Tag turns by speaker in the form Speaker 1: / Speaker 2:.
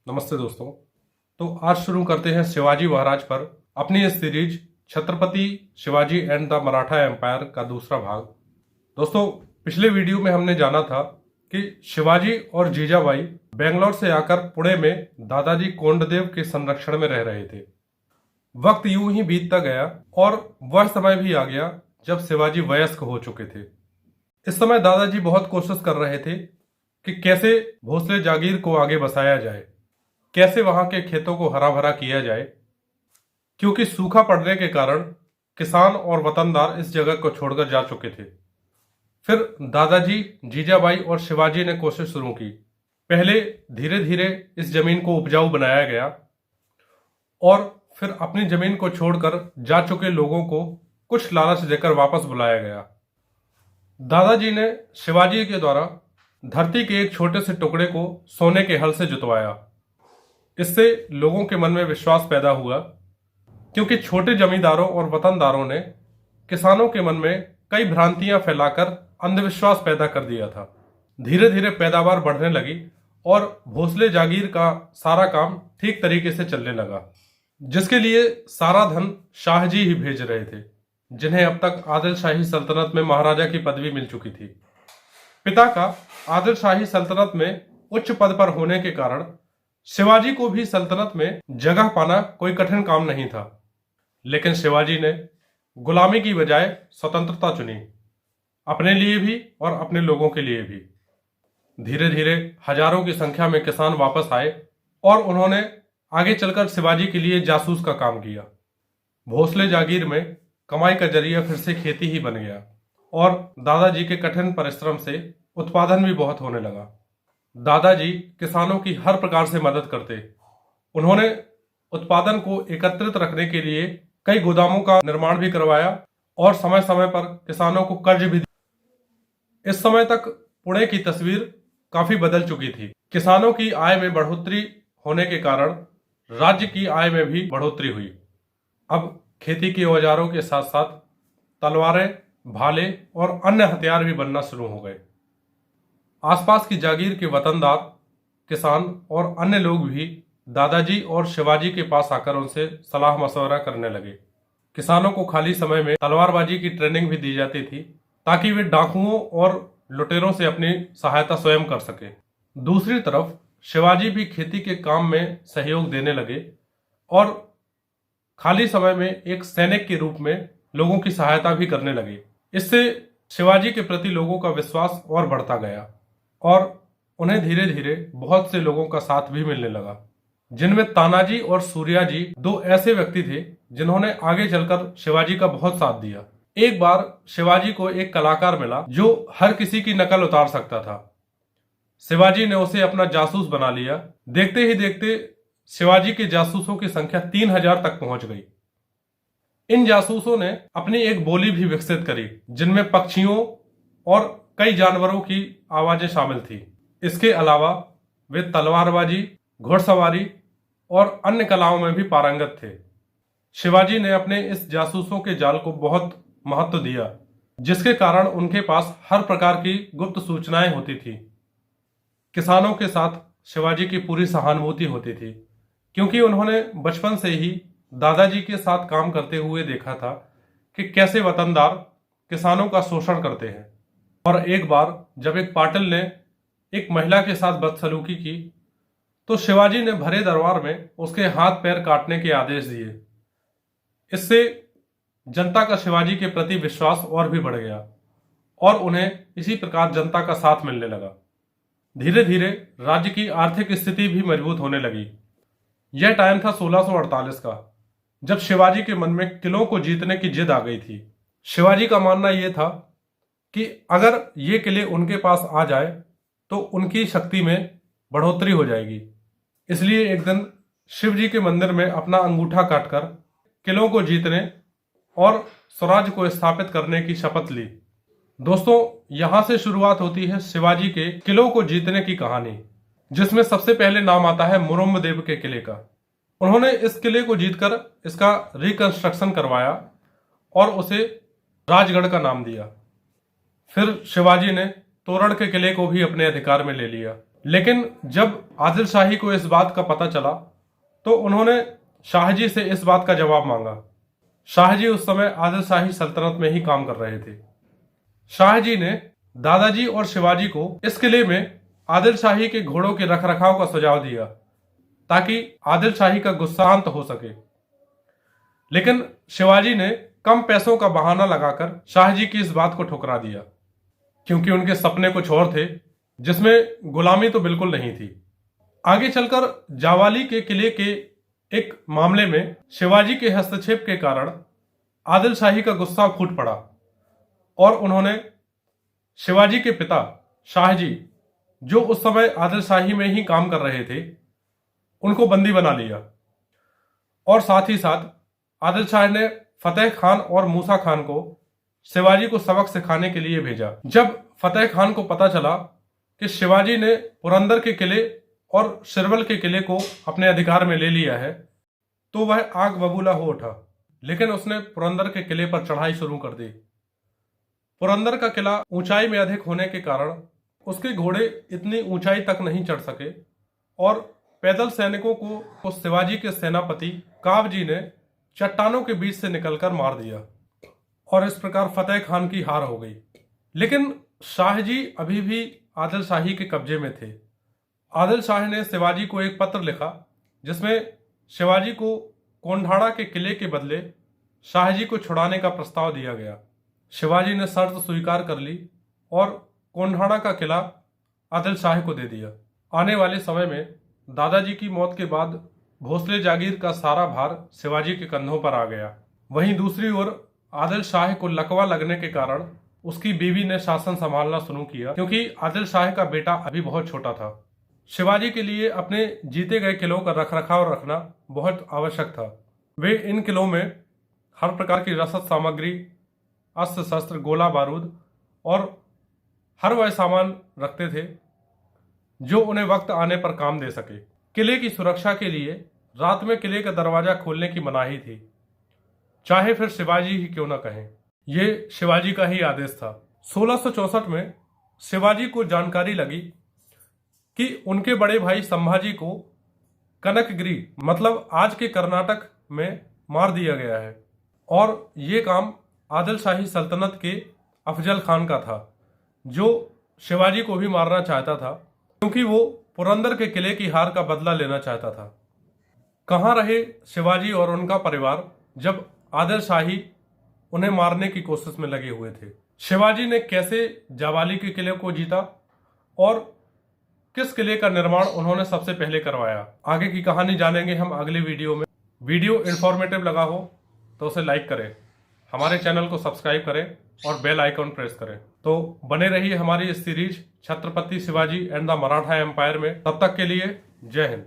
Speaker 1: नमस्ते दोस्तों। तो आज शुरू करते हैं शिवाजी महाराज पर अपनी इस series Chhatrapati Shivaji and the Maratha empire का दूसरा भाग। दोस्तों, पिछले वीडियो में हमने जाना था कि शिवाजी और जीजाबाई बेंगलोर से आकर पुणे में दादाजी कोंडदेव के संरक्षण में रह रहे थे। वक्त यूं ही बीतता गया और वह समय भी आ गया जब शिवाजी वयस्क हो चुके थे। इस समय दादाजी बहुत कोशिश कर रहे थे कि कैसे भोसले जागीर को आगे बसाया जाए, कैसे वहां के खेतों को हरा भरा किया जाए, क्योंकि सूखा पड़ने के कारण किसान और वतनदार इस जगह को छोड़कर जा चुके थे। फिर दादाजी, जीजाबाई और शिवाजी ने कोशिश शुरू की। पहले धीरे धीरे इस जमीन को उपजाऊ बनाया गया और फिर अपनी जमीन को छोड़कर जा चुके लोगों को कुछ लालच देकर वापस बुलाया गया। दादाजी ने शिवाजी के द्वारा धरती के एक छोटे से टुकड़े को सोने के हल से जुतवाया। इससे लोगों के मन में विश्वास पैदा हुआ, क्योंकि छोटे जमींदारों और वतनदारों ने किसानों के मन में कई भ्रांतियां फैलाकर अंधविश्वास पैदा कर दिया था। धीरे धीरे पैदावार बढ़ने लगी और भोसले जागीर का सारा काम ठीक तरीके से चलने लगा, जिसके लिए सारा धन शाहजी ही भेज रहे थे, जिन्हें अब तक आदिल शाही सल्तनत में महाराजा की पदवी मिल चुकी थी। पिता का आदिल शाही सल्तनत में उच्च पद पर होने के कारण शिवाजी को भी सल्तनत में जगह पाना कोई कठिन काम नहीं था। लेकिन शिवाजी ने गुलामी की बजाय स्वतंत्रता चुनी, अपने लिए भी और अपने लोगों के लिए भी। धीरे धीरे हजारों की संख्या में किसान वापस आए और उन्होंने आगे चलकर शिवाजी के लिए जासूस का काम किया। भोसले जागीर में कमाई का जरिया फिर से खेती ही बन गया और दादाजी के कठिन परिश्रम से उत्पादन भी बहुत होने लगा। दादाजी किसानों की हर प्रकार से मदद करते। उन्होंने उत्पादन को एकत्रित रखने के लिए कई गोदामों का निर्माण भी करवाया और समय समय पर किसानों को कर्ज भी दिया। इस समय तक पुणे की तस्वीर काफी बदल चुकी थी। किसानों की आय में बढ़ोतरी होने के कारण राज्य की आय में भी बढ़ोतरी हुई। अब खेती के औजारों के साथ साथ तलवारें, भाले और अन्य हथियार भी बनना शुरू हो गए। आसपास की जागीर के वतनदार, किसान और अन्य लोग भी दादाजी और शिवाजी के पास आकर उनसे सलाह मशवरा करने लगे। किसानों को खाली समय में तलवारबाजी की ट्रेनिंग भी दी जाती थी, ताकि वे डाकुओं और लुटेरों से अपनी सहायता स्वयं कर सके। दूसरी तरफ शिवाजी भी खेती के काम में सहयोग देने लगे और खाली समय में एक सैनिक के रूप में लोगों की सहायता भी करने लगे। इससे शिवाजी के प्रति लोगों का विश्वास और बढ़ता गया और उन्हें धीरे धीरे बहुत से लोगों का साथ भी मिलने लगा, जिनमें तानाजी और सूर्याजी दो ऐसे व्यक्ति थे जिन्होंने आगे चलकर शिवाजी का बहुत साथ दिया। एक बार शिवाजी को एक कलाकार मिला जो हर किसी की नकल उतार सकता था। शिवाजी ने उसे अपना जासूस बना लिया। देखते ही देखते शिवाजी के जासूसों की संख्या 3000 तक पहुंच गई। इन जासूसों ने अपनी एक बोली भी विकसित करी, जिनमें पक्षियों और कई जानवरों की आवाजें शामिल थी। इसके अलावा वे तलवारबाजी, घुड़सवारी और अन्य कलाओं में भी पारंगत थे। शिवाजी ने अपने इस जासूसों के जाल को बहुत महत्व दिया, जिसके कारण उनके पास हर प्रकार की गुप्त सूचनाएं होती थी। किसानों के साथ शिवाजी की पूरी सहानुभूति होती थी, क्योंकि उन्होंने बचपन से ही दादाजी के साथ काम करते हुए देखा था कि कैसे वतनदार किसानों का शोषण करते हैं। और एक बार जब एक पाटिल ने एक महिला के साथ बदसलूकी की, तो शिवाजी ने भरे दरबार में उसके हाथ पैर काटने के आदेश दिए। इससे जनता का शिवाजी के प्रति विश्वास और भी बढ़ गया और उन्हें इसी प्रकार जनता का साथ मिलने लगा। धीरे धीरे राज्य की आर्थिक स्थिति भी मजबूत होने लगी। यह टाइम था 1648 का, जब शिवाजी के मन में किलों को जीतने की जिद आ गई थी। शिवाजी का मानना यह था कि अगर ये किले उनके पास आ जाए तो उनकी शक्ति में बढ़ोतरी हो जाएगी। इसलिए एक दिन शिव जी के मंदिर में अपना अंगूठा काटकर किलों को जीतने और स्वराज को स्थापित करने की शपथ ली। दोस्तों, यहां से शुरुआत होती है शिवाजी के किलों को जीतने की कहानी, जिसमें सबसे पहले नाम आता है मुरुम्बदेव के किले का। उन्होंने इस किले को जीतकर इसका रिकंस्ट्रक्शन करवाया और उसे राजगढ़ का नाम दिया। फिर शिवाजी ने तोरण के किले को भी अपने अधिकार में ले लिया। लेकिन जब आदिल शाही को इस बात का पता चला तो उन्होंने शाहजी से इस बात का जवाब मांगा। शाहजी उस समय आदिल शाही सल्तनत में ही काम कर रहे थे। शाहजी ने दादाजी और शिवाजी को इस किले में आदिल शाही के घोड़ों के रखरखाव का सुझाव दिया ताकि आदिल शाही का गुस्सा शांत हो सके। लेकिन शिवाजी ने कम पैसों का बहाना लगाकर शाहजी की इस बात को ठुकरा दिया, क्योंकि उनके सपने कुछ और थे जिसमें गुलामी तो बिल्कुल नहीं थी। आगे चलकर जावाली के किले के एक मामले में शिवाजी के हस्तक्षेप के कारण आदिल शाही का गुस्सा फूट पड़ा और उन्होंने शिवाजी के पिता शाहजी, जो उस समय आदिल शाही में ही काम कर रहे थे, उनको बंदी बना लिया। और साथ ही साथ आदिल शाह ने फतेह खान और मूसा खान को शिवाजी को सबक सिखाने के लिए भेजा। जब फतेह खान को पता चला कि शिवाजी ने पुरंदर के किले और शिरवल के किले को अपने अधिकार में ले लिया है, तो वह आग बबूला हो उठा। लेकिन उसने पुरंदर के किले पर चढ़ाई शुरू कर दी। पुरंदर का किला ऊंचाई में अधिक होने के कारण उसके घोड़े इतनी ऊंचाई तक नहीं चढ़ सके और पैदल सैनिकों को शिवाजी के सेनापति कावजी ने चट्टानों के बीच से निकलकर मार दिया और इस प्रकार फतेह खान की हार हो गई। लेकिन शाहजी अभी भी आदिल शाही के कब्जे में थे। आदिल शाह ने शिवाजी को एक पत्र लिखा जिसमें शिवाजी को कोंढाड़ा के किले के बदले शाहजी को छुड़ाने का प्रस्ताव दिया गया। शिवाजी ने शर्त स्वीकार कर ली और कोंढाड़ा का किला आदिल शाह को दे दिया। आने वाले समय में दादाजी की मौत के बाद भोसले जागीर का सारा भार शिवाजी के कंधों पर आ गया। वहीं दूसरी ओर आदिल शाह को लकवा लगने के कारण उसकी बीवी ने शासन संभालना शुरू किया, क्योंकि आदिल शाह का बेटा अभी बहुत छोटा था। शिवाजी के लिए अपने जीते गए किलों का रखरखाव रखना बहुत आवश्यक था। वे इन किलों में हर प्रकार की रसद सामग्री, अस्त्र शस्त्र, गोला बारूद और हर वह सामान रखते थे जो उन्हें वक्त आने पर काम दे सके। किले की सुरक्षा के लिए रात में किले का दरवाजा खोलने की मनाही थी, चाहे फिर शिवाजी ही क्यों न कहें। ये शिवाजी का ही आदेश था। 1664 में शिवाजी को जानकारी लगी कि उनके बड़े भाई संभाजी को कनकगिरी मतलब आज के कर्नाटक में मार दिया गया है और ये काम आदिल शाही सल्तनत के अफजल खान का था, जो शिवाजी को भी मारना चाहता था क्योंकि वो पुरंदर के किले की हार का बदला लेना चाहता था। कहाँ रहे शिवाजी और उनका परिवार जब आदिल शाही उन्हें मारने की कोशिश में लगे हुए थे। शिवाजी ने कैसे जावाली के किले को जीता और किस किले का निर्माण उन्होंने सबसे पहले करवाया, आगे की कहानी जानेंगे हम अगले वीडियो में। वीडियो इंफॉर्मेटिव लगा हो तो उसे लाइक करें, हमारे चैनल को सब्सक्राइब करें और बेल आइकॉन प्रेस करें। तो बने रहिए हमारी इस series Chhatrapati Shivaji and the Maratha empire में। तब तक के लिए जय हिंद।